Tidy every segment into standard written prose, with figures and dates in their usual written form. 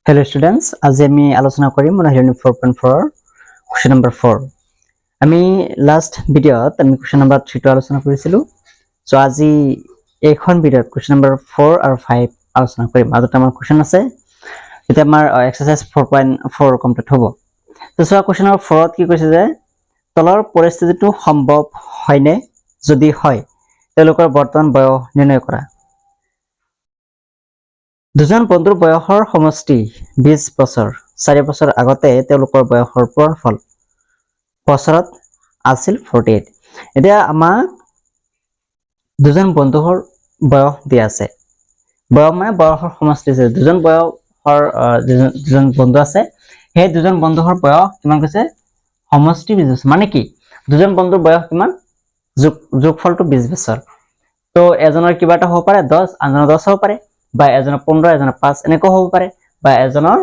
Hello students, আজি আমি আলোচনা কৰিম মনোহিৰণী 4.4 question number 4 আমি লাষ্ট ভিডিঅ'ত আমি question number 3 টো আলোচনা কৰিছিলো সো আজি এইখন ভিডিঅ'ত question number 4 আৰু 5 আলোচনা কৰিম আৰু আমাৰ question আছে এটা আমাৰ এক্সাৰসাইজ 4.4 কমপ্লিট হ'ব তো সো question number 4 ত কি কৈছে যে তলৰ পৰিস্থিতিটো সম্ভৱ হয়নে যদি হয় তেওঁলোকৰ বৰ্তমান বয়স নিৰ্ণয় কৰা দুজন বন্ধুৰ বয়সৰ সমষ্টি 20 বছৰ 4 বছৰ আগতে তেওঁলোকৰ বয়সৰ পূৰণফল বছৰত আছিল 48 এতিয়া আমাক দুজন বন্ধুৰ বয়স দিয়া আছে বয়স মানে বয়সৰ সমষ্টি আছে দুজন বন্ধু আছে সেই দুজন বন্ধুৰ বয়স কিমান কৈছে সমষ্টি 20 বছৰ মানে কি দুজন বন্ধুৰ বয়স কিমান যোগফলটো 20 বছৰ তো এজনৰ কিবা এটা হ'ব পাৰে 10 আনজনৰ 10 হ'ব পাৰে বা এজনৰ 15 এজনৰ 5 এনেকৈ হ'ব পাৰে বা এজনৰ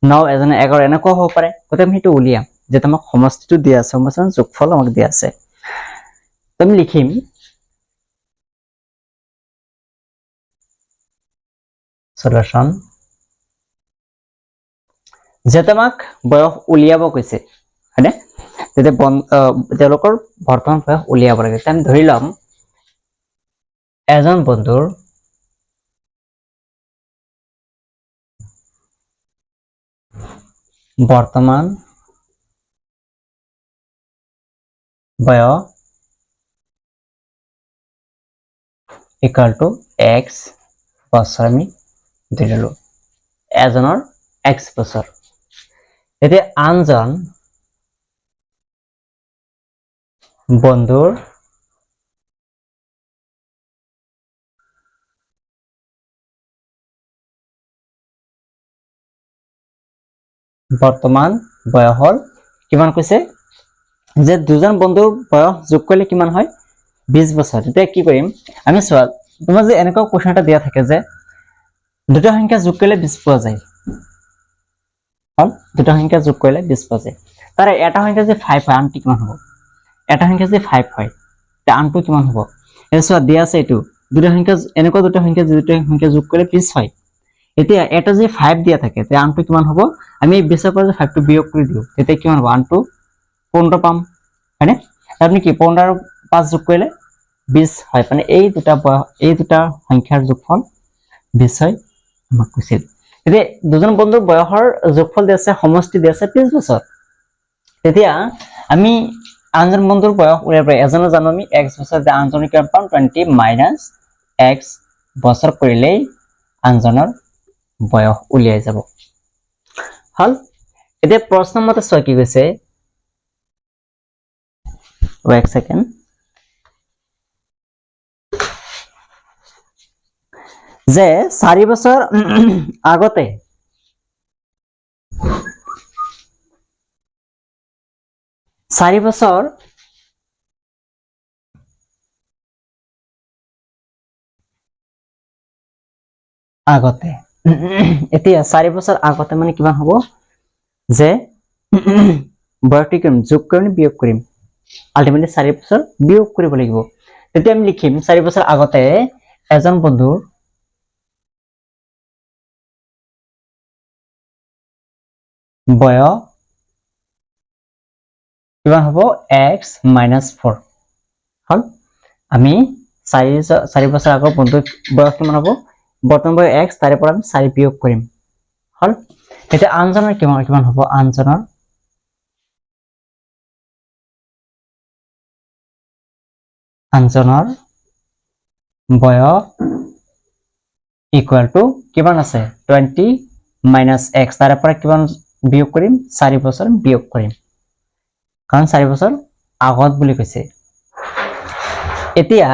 9 এজনৰ 11 এনেকৈ হ'ব পাৰে গতে আমি হেতু উলিয়াম যে তোমাক সমষ্টিটো দিয়া আছে সমষ্টিৰ যোগফল আমাক দিয়া আছে আমি লিখিম সলিউশন যে তোমাক বয়স উলিয়াব কৈছে হয়নে তেতিয়া তেওঁলোকৰ বৰ্তমান বয়স উলিয়াব লাগে আমি ধৰি লম এজন বন্ধুৰ বৰ্তমান বয়স equal to x বছৰ আমি দিলো এজনৰ x বছৰ এতিয়া আনজন বন্ধুৰ বৰ্তমান বয়স হল কিমান কৈছে যে দুজন বন্ধুৰ বয়স যোগ কৰিলে কিমান হয় 20 বছৰ তেতিয়া কি কৰিম আমি চোৱা তোমাক যে এনেকুৱা কোৱেশ্চন এটা দিয়া থাকে যে দুটা সংখ্যা যোগ কৰিলে 20 পোৱা যায় হল দুটা সংখ্যা যোগ কৰিলে 20 পোৱা যায় তাৰে এটা সংখ্যা যে 5 হয় আনটো কিমান হ'ব এটা সংখ্যা যে 5 হয় তে আনটো কিমান হ'ব এই চোৱা দিয়া আছে এটো দুটা সংখ্যা এনেকুৱা দুটা সংখ্যা যোগ কৰিলে 20 হয় এতিয়া এটা যে 5 দিয়া থাকে তে আনটো কিমান হ'ব আমি এই 20 পৰা যে 5 টো বিয়োগ কৰি দিও তেতিয়া কিমান হ'ব আনটো 15 পাম হয়নে আপনি কি 15 আৰু 5 যোগ কৰিলে 20 হয় মানে এই দুটা সংখ্যাৰ যোগফল 20 হয় আমাক কৈছিল এতিয়া দুজন বন্ধুৰ বয়সৰ যোগফল দিয়া আছে সমষ্টি দিয়া আছে 20 বছৰ তেতিয়া আমি আনজন বন্ধুৰ বয়স উলিয়াব পাৰি এজনৰ জানো আমি x বছৰ দিয়া আনজনৰ কিমান পাম 20 - x বছৰ কৰিলেই আনজনৰ বয়স উলিয়াই যাব হল এতিয়া প্ৰশ্ন মতে ছয় কি কৈছে এক সেকেন্ড যে 4 বছৰ আগতে আগতে এতিয়া 4 বছৰ আগতে মানে কিমান হ'ব যে বয়সটি কিমান যোগ কৰিম বিয়োগ কৰিম আলটিমেটলি 4 বছৰ বিয়োগ কৰিব লাগিব তেতিয়া আমি লিখিম 4 বছৰ আগতে এজন বন্ধুৰ বয়স কিমান হ'ব x - 4 হল আমি 4 বছৰ আগৰ বন্ধুৰ বয়স কিমান হ'ব বৰ্তমান বয়স x তাৰে পৰা আমি 4 বিয়োগ কৰিম হল এটা আনজনৰ কিমান হ'ব আনজনৰ বয়স ইকুয়াল টু কিমান আছে 20 - x তাৰে পৰা কিমান বিয়োগ কৰিম 4 বছৰ বিয়োগ কৰিম কাৰণ 4 বছৰ আগত বুলি কৈছে এতিয়া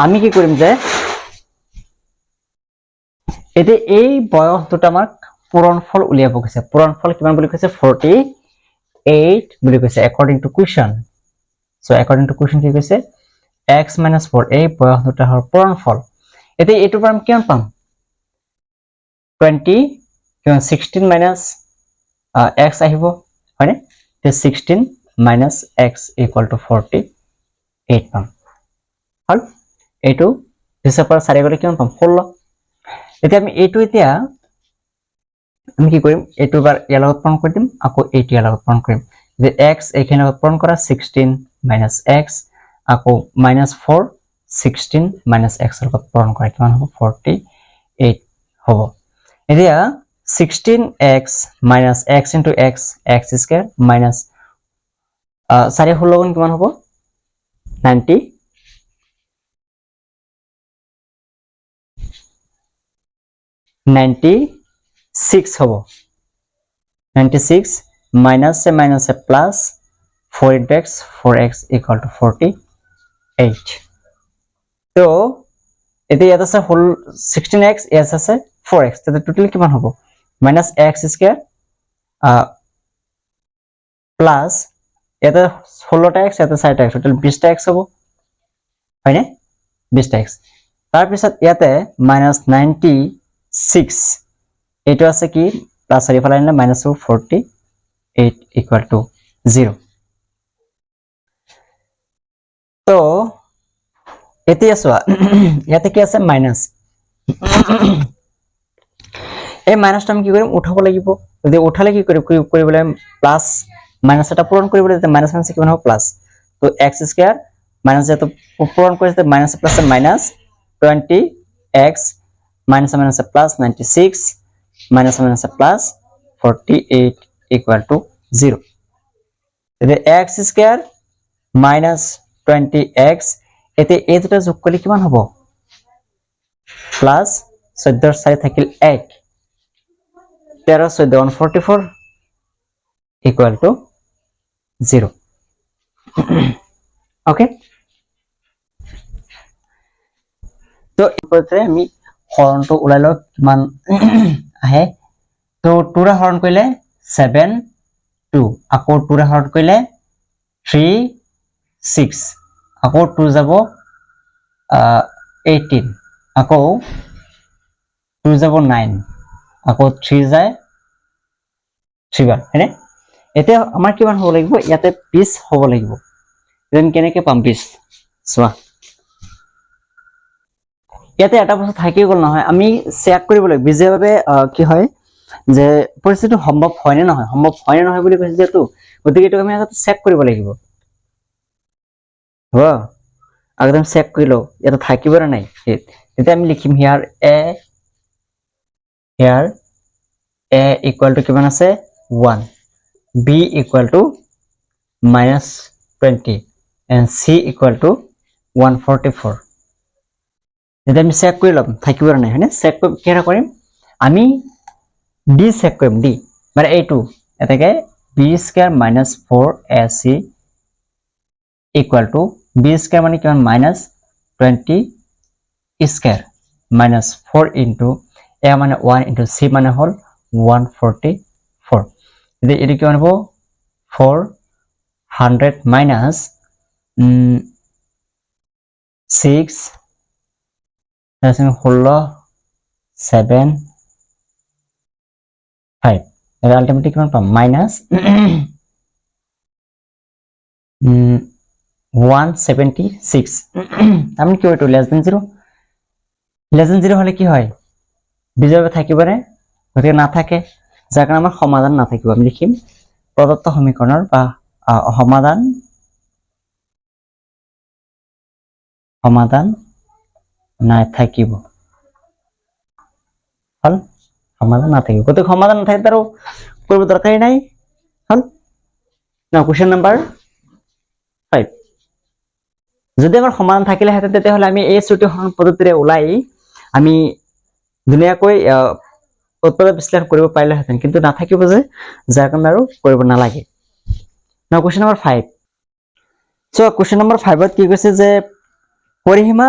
আমি কি কৰিম যে এতিয়া এই বয়স দুটা আমাক পূৰণফল উলিয়াব কৈছে পূৰণফল কিমান বুলি কৈছে 48 বুলি কৈছে according to question so according to question কি কৈছে x - 4 এই বয়স দুটাৰ পূৰণফল এতিয়া এইটোৰ পৰা আমি কিমান পাম 20 16 - x আহিব হয়নে তে 16 - x = 48 পাম হল এইটো 20 পৰা 4 গলে কিমান পাম 16 এতিয়া আমি এইটো এতিয়া আমি কি কৰিম এইটো বাৰ ইয়াৰ লগত পূৰণ কৰি দিম আকৌ এইটো ইয়াৰ লগত পূৰণ কৰিম যে x এইখিনি লগত পূৰণ কৰা 16 - x আকৌ -4 16 - x লগত পূৰণ কৰা কিমান হ'ব 48 হ'ব এতিয়া 16x - x into x x square minus 4 16 গুণ কিমান হ'ব 96 হ'ব 96 minus a plus 4 into x 4x equal to 48 তো এতিয়া ইয়াত আছে হোল 16x ইয়াত আছে 4x তাতে টোটাল কিমান হ'ব -x স্কয়ার প্লাস এটা 16টা x এটা 4টা x টোটাল 20টা x হ'ব হয়নে 20টা x তাৰ পিছত ইয়াতে -96 এটো আছে কি প্লাস চাৰিফালে আনিলে -48 equal to 0 তো এতিয়া চোৱা ইয়াতে কি আছে মাইনাস এই মাইনাসটা আমি কি কৰিম উঠাব লাগিব যদি উঠালে কি কৰিবলৈ প্লাস মাইনাস এটা পূৰণ কৰিবলৈ তেতিয়া মাইনাস মাইনাস কিমান হ'ব প্লাস তো x স্কয়াৰ মাইনাস যেটো পূৰণ কৰিছে minus plus minus 20x minus minus plus 96 minus minus plus 48 equal to 0 যদি x স্কয়ার মাইনাস 20x এতে এই দুটা যোগ কৰিলে কিমান হ'ব প্লাস 14 4 থাকিল 1 13 14 144 equal to 0 ওকে তো এইপতে আমি হৰণটো উলাই লওক কিমান আহে তো 2 ৰে হৰণ কৰিলে 7 2 আকৌ 2 ৰে হৰণ কৰিলে 3 6 আকৌ 2 যাব 18 আকৌ 2 যাব 9 আকৌ 3 যায় 3 বাৰ হয়নে এতিয়া আমাৰ কিমান হ'ব লাগিব ইয়াতে 20 হ'ব লাগিব দেন কেনেকৈ পাম 20 চোৱা ইয়াতে এটা বস্তু থাকি গ'ল নহয় আমি চেক কৰিব লাগিব বিজয়ভাৱে কি হয় যে পৰিস্থিতি সম্ভৱ হয় নে নহয় বুলি কৈছে যেটো গতিকে এটো আমি আগতে চেক কৰিব লাগিব হ'ব একদম চেক কৰি লও এটা থাকিব না নাই তেতিয়া আমি লিখিম হিয়াৰ a equal to কিমান আছে 1 b equal to -20 and c equal to 144 এটা আমি চেক কৰি লম থাকিব না নাই হয়নে চেক কেনে কৰিম আমি d চেক কৰিম d মানে a2 এটাকে b square -4ac equal to b square মানে কিমান -20 স্কয়ার -4 into a মানে 1 into c মানে হল 144 যদি এটো কিমান হ'ব 400 minus 6 16 7 5 এটা আলটিমেটলি কিমান পাম মাইনাস 176 আমি কি হইতো লেস দেন 0 হলে কি হয় বিজয়বে থাকিবনে গতিকে না থাকে যার কারণে আমার সমাধান না থাকিব আমি লিখিম প্রদত্ত সমীকরণের বা সমাধান না থাকিব হল সমাধান না থাকিব গতিকে সমাধান না থাকে তারও করব দরকারই নাই হল না কোশ্চেন নাম্বার 5 যদি আমার সমাধান থাকিলে হেতে তেতে হলে আমি এই ছুটি হরণ পদ্ধতিৰে ওলাই আমি ধুনীয়াকৈ উৎপাদক বিশ্লেষণ কৰিব পাৰিলে হেতেন কিন্তু নাথাকিব যে যাৰ কাৰণে আৰু কৰিব নালাগে না question number 5 so question number 5 ত কি কৈছে যে পৰিসীমা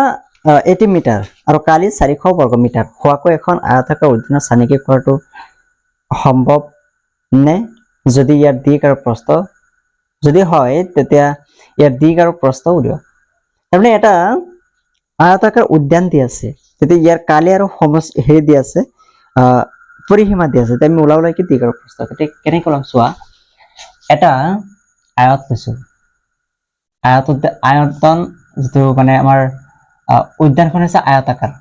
80 মিটাৰ আৰু কালি 400 বৰ্গ মিটাৰ হোৱাকৈ এখন আয়তাকাৰ উদ্যানৰ চানিকি কৰাটো সম্ভৱ নে যদি ইয়াৰ দিক আৰু প্ৰস্থ যদি হয় তেতিয়া ইয়াৰ দিক আৰু প্ৰস্থ উলিওৱা তাৰমানে এটা আয়তাকাৰ উদ্যান দি আছে তেতিয়া ইয়াৰ কালি আৰু হেৰি দি আছে পৰিসীমা দি আছে আমি ওলাবলৈ কি দিক আৰু প্ৰস্থ কেনে কলম চোৱা এটা আয়ত লৈছো আয়তন যেটো মানে আমাৰ উদ্যানখন আছে আয়তাকাৰ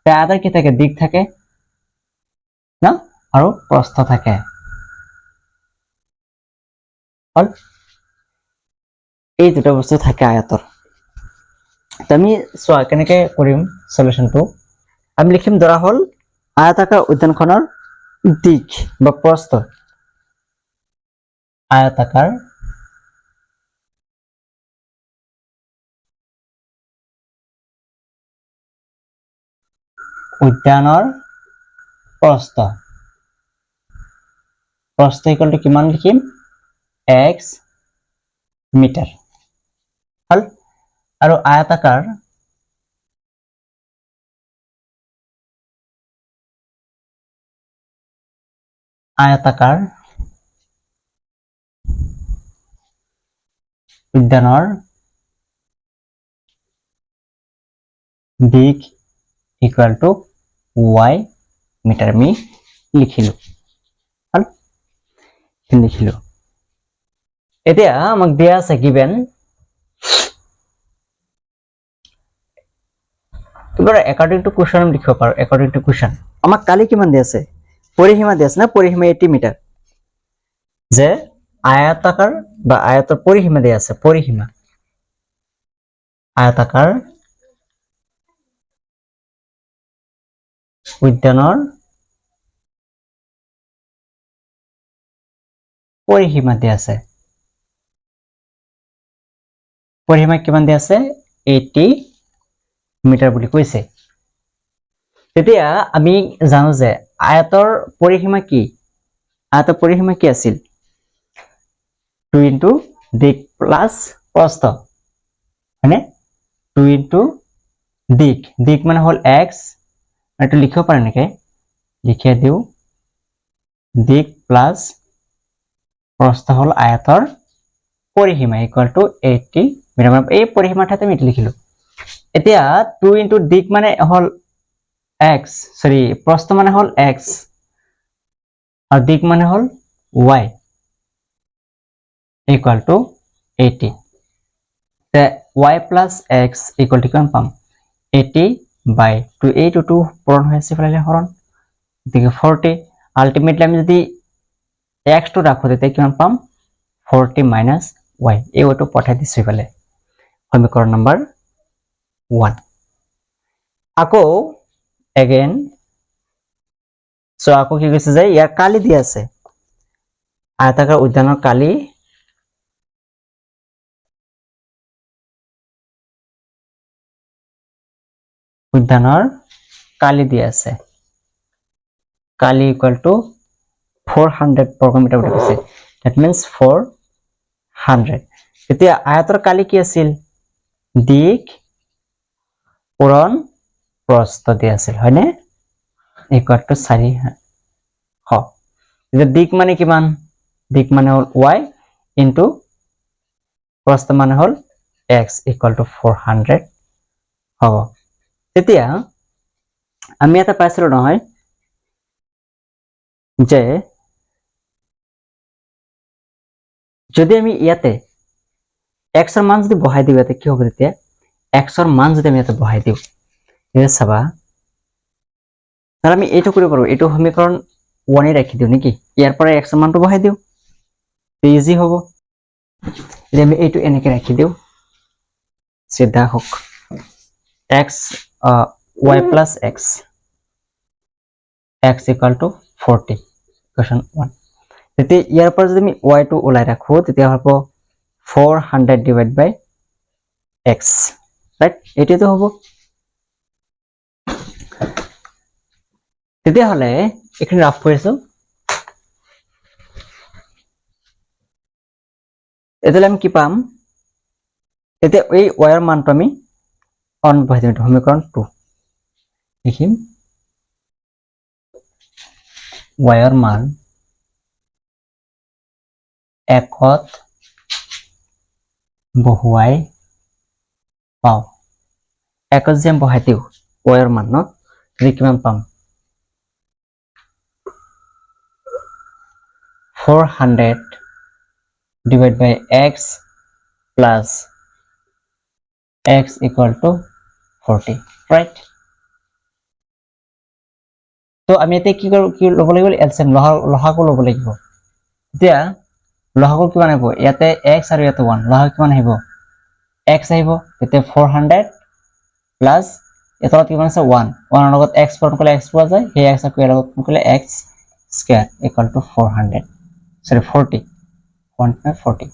তে আয়তাৰ কি থাকে দিক থাকে না আৰু প্ৰস্থ থাকে হল এই দুটা বস্তু থাকে আয়তৰ তো আমি চোৱা কেনেকৈ কৰিম সলিউশনটো আমি লিখিম ধৰা হল আয়তাকাৰ উদ্যানখনৰ দিক বা প্ৰস্থ আয়তাকাৰ উদ্যানৰ প্ৰস্থ ইকুয়াল টু কিমান লিখিম x মিটাৰ হল আৰু আয়তাকাৰ উদ্যানৰ দিক ইকুয়াল টু y মিটাৰ আমি লিখিলো হল লিখিলো এতিয়া আমাক দিয়া আছে গিভেন এবাৰ অ্যাকৰ্ডিং টু কোশ্চেন আমি লিখিব পাৰো অ্যাকৰ্ডিং টু কোশ্চেন আমাক কালি কিমান দিয়া আছে পৰিসীমা দিয়া আছে না পৰিসীমা 80 মিটাৰ যে আয়তাকাৰ বা আয়তৰ পৰিসীমা দিয়া আছে পৰিসীমা আয়তাকাৰ উদ্যানৰ পৰিসীমা দিয়া আছে পৰিসীমা কিমান দিয়া আছে 80 মিটাৰ বুলি কৈছে তেতিয়া আমি জানো যে আয়তৰ পৰিসীমা কি আয়তৰ পৰিসীমা কি আছিল 2 ইনটু দিক প্লাস প্ৰস্থ হয়নে 2 ইনটু দিক মানে হল x এটো লিখিব পাৰে নাকি লিখিয়ে দিও দিক প্লাস প্ৰস্থ হল আয়তৰ পৰিসীমা ইকুয়াল টু 80 মিটাৰ মানে এই পৰিসীমাৰ ঠাইতে আমি লিখিলো এতিয়া 2 ইনটু দিক মানে হল x সরি প্রস্থ মানে হল x আর দিক মানে হল y ইকুয়াল টু 80 তে y plus x equal to কিমান পাম 80 বাই 2 এই টু পূরণ হৈ আছে ফেলে হৰণ দিকে 40 আলটিমেটলি আমি যদি x টো রাখো তেতে কিমান পাম 40 minus y এই ওটো পঠাই দিছো ফেলে সমীকরণ নাম্বার 1 আকৌ again সো আকৌ কি কৈছে যে ইয়াৰ কালি দি আছে আয়তাকাৰ উদ্যানৰ কালি উদ্যানৰ কালি দি আছে কালি ইকুয়াল টু 400 বৰ্গ মিটাৰ বুলি কৈছে that means 400 এতিয়া আয়তৰ কালি কি আছিল দিক পূৰণ প্ৰস্থ দি আছিল হয়নে ইকুয়াল টু 400 এতিয়া দিক মানে কিমান দিক মানে হল y ইনটু প্ৰস্থ মানে হল x ইকুয়াল টু 400 হ'ব তেতিয়া আমি এটা পাইছিলো নহয় যে যদি আমি ইয়াতে x এর মান যদি বহাই দিও ইয়াতে কি হবে তেতিয়া x এর মান যদি আমি ইয়াতে বহাই দিও এটা চাবা তাহলে আমি এইটো কৰিব পাৰো এইটো সমীকৰণ 1 এ ৰাখি দিও নেকি ইয়াৰ পৰা x এর মানটো বহাই দিও ইজি হ'ব এতিয়া আমি এইটো এনেকে ৰাখি দিও সিধা হোক x y plus x equal to 40 question 1 তেতিয়া ইয়াৰ পৰা যদি আমি y টো ওলাই ৰাখো তেতিয়া হ'ব 400 divided by x right এটাই তো হ'ব তেতিয়া হলে এখানে রাফ কৰিছো এটালে আমি কি পাম এতিয়া এই y এর মানটো আমি অন বহাই দিম সমীকরণ 2 লিখিম y এর মান একত বহুৱাই পাও একত যে বহাই দিও y এর মান ন কিমান পাম 400 divided by x plus x equal to 40 right তো আমি এতিয়া কি ল'ব লাগিব এলচিএম লহাগু ল'ব লাগিব এতিয়া লহাগু কিমান আহিব ইয়াতে x আৰু ইয়াতে 1 লহাগু কিমান আহিব x আহিব তেতিয়া 400 প্লাস এতলত কিমান আছে 1 1 ৰ লগত x পূৰণ কৰিলে x পোৱা যায় সেই x আকৌ ইয়াৰ লগত পূৰণ কৰিলে x স্কয়াৰ ইকুৱেল টু 400 সৰি 40 140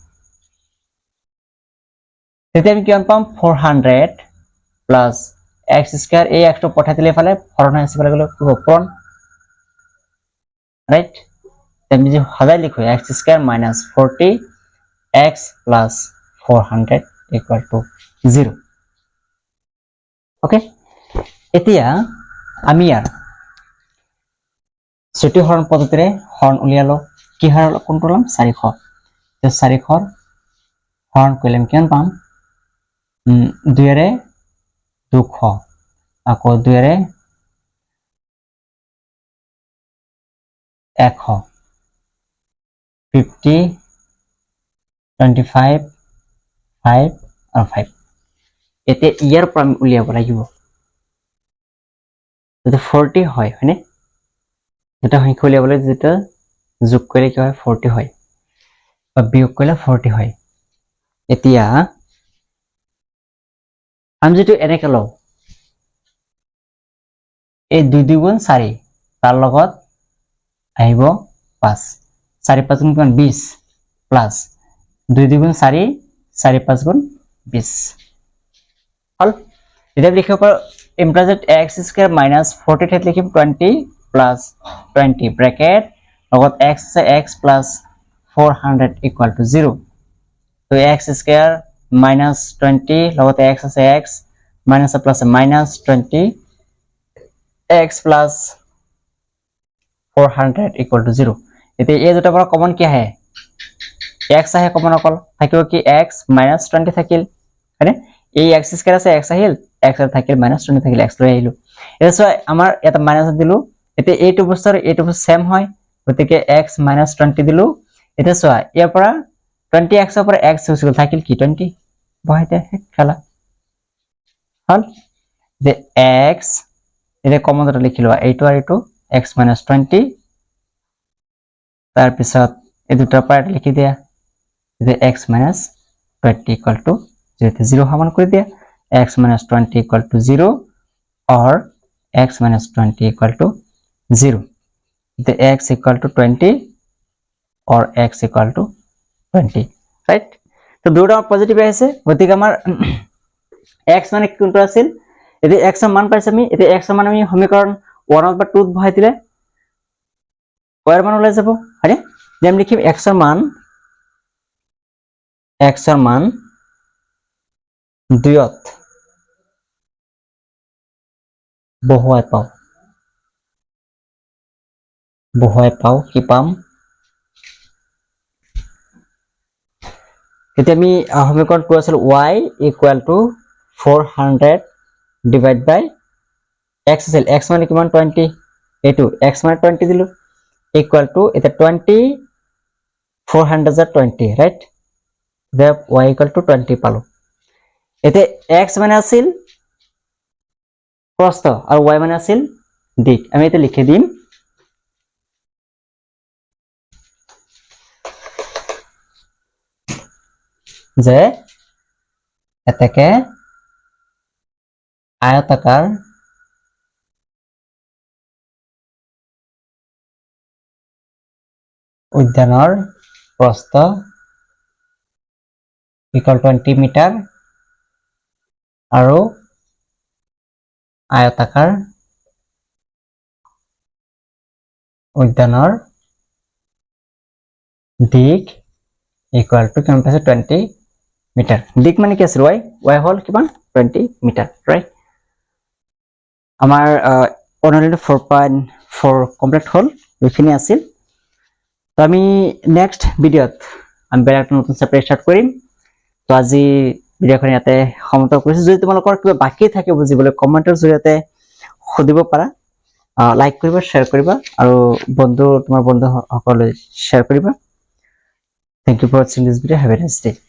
তেতিয়া আমি কিমান পাম 400 প্লাস x স্কয়াৰ এই x টো পঠাই দিলে ফালে হৰণ আছে ফালে গলে কি হ'ব পূৰণ রাইট আমি যে সদায় লিখো x square minus 40 x plus 400 equal to 0 okay এতিয়া আমি ইয়াৰ ছুটি হৰণ পদ্ধতিৰে হৰণ উলিয়ালো কি হৰণ কোনটো লম 400 তো 400 হৰণ কৰিলে কিমান পাম 2 ৰে 200 আকৌ 2 ৰে 100 50 25 5 আৰু 5 এতে ইয়াৰ পৰা আমি উলিয়াব লাগিব যদি 40 হয় হয়নে এটা সংখ্যা উলিয়াবলৈ যেটা যোগ কৰিলে কি হয় 40 হয় বা বিয়োগ কৰিলে 40 হয় এতিয়া আমি যেটো এনেকে লও এই 2 2 গুণ 4 তাৰ লগত আহিব 5 4 5 গুণ কিমান 20 প্লাস 2 2 গুণ 4 4 5 গুণ 20 হল এটা লিখিব পাৰো ইমপ্লিসিট x স্কয়ার মাইনাস 40 ঠাইত লিখিম 20 প্লাস 20 ব্র্যাকেট লগত x আছে x প্লাস 400 ইকুয়াল টু 0 তো x স্কয়ার মাইনাস 20 লগত x আছে x minus plus minus 20 x plus 400 equal to 0 এতে এই দুটা পৰা কমন কি আহে x আহে কমন অকল থাকিব কি x মাইনাস 20 থাকিল হয়নে এই x স্কয়ার আছে x আহিল x আর থাকিল মাইনাস 20 থাকিল x লৈ আহিলো এসো আমাৰ এটা মাইনাস দিলু এতে এইটো বস্তুৰ এইটো সেম হয় গতিকে x মাইনাস 20 দিলু এটা সোয়া ইয়াৰ পৰা 20x ৰ পৰা x হৈছিল থাকিল কি 20 বহাইতে খেলা হল যে x এটা কমন এটা লিখিলো এইটো আৰু এইটো x minus 20 তাৰ পিছত এই দুটা পাৰ্ট লিখি দিয়া যে x minus 20 equal to 0 সমান কৰি দিয়া x minus 20 equal to 0 or x minus 20 equal to 0 the x equal to 20 or x equal to 20 right তো দুটা পজিটিভ আছে গতিকে আমাৰ x মানে কোনটো আছিল এতে x ৰ মান পাইছে আমি এতে x ৰ মান আমি সমীকৰণ 1 বা 2 বহাই দিলে কয়ৰ মান ওলাই যাব হয়নে যে আমি লিখিম x ৰ মান 2ত বহুৱাই পাও কি পাম এতিয়া আমি সমীকৰণ 2 আছিল y equal to 400 divided by x আছিল x মানে কিমান 20 এটো x মানে 20 দিলু equal to এটা 20 400 20 right the y equal to 20 পালো এতে x মানে আছিল প্রস্থ আর y মানে আছিল দিক আমি এটা লিখে দিম যে এটাকে আয়তাকার উদ্যানৰ প্ৰস্থ equal 20 মিটাৰ আৰু আয়তাকাৰ উদ্যানৰ দিক equal to কিমান পাইছে 20 মিটাৰ দিক মানে কি আছিল y হল কিমান 20 মিটাৰ ৰাইট আমাৰ অনলাইন 4.4 কমপ্লিট হল এইখিনি আছিল তো আমি নেক্সট ভিডিওত আমি বেলেগ নতুন চেপ্টাৰ ষ্টাৰ্ট কৰিম তো আজি ভিডিওখন ইয়াতে সমাপ্ত কৰিছো যদি তোমালোকৰ কিবা বাকি থাকে বুজিবলৈ কমেন্টৰ জৰিয়তে খুদিব পাৰা লাইক কৰিবা শেয়াৰ কৰিবা আৰু তোমাৰ বন্ধু সকললৈ শেয়াৰ কৰিবা thank you for watching this video have a nice day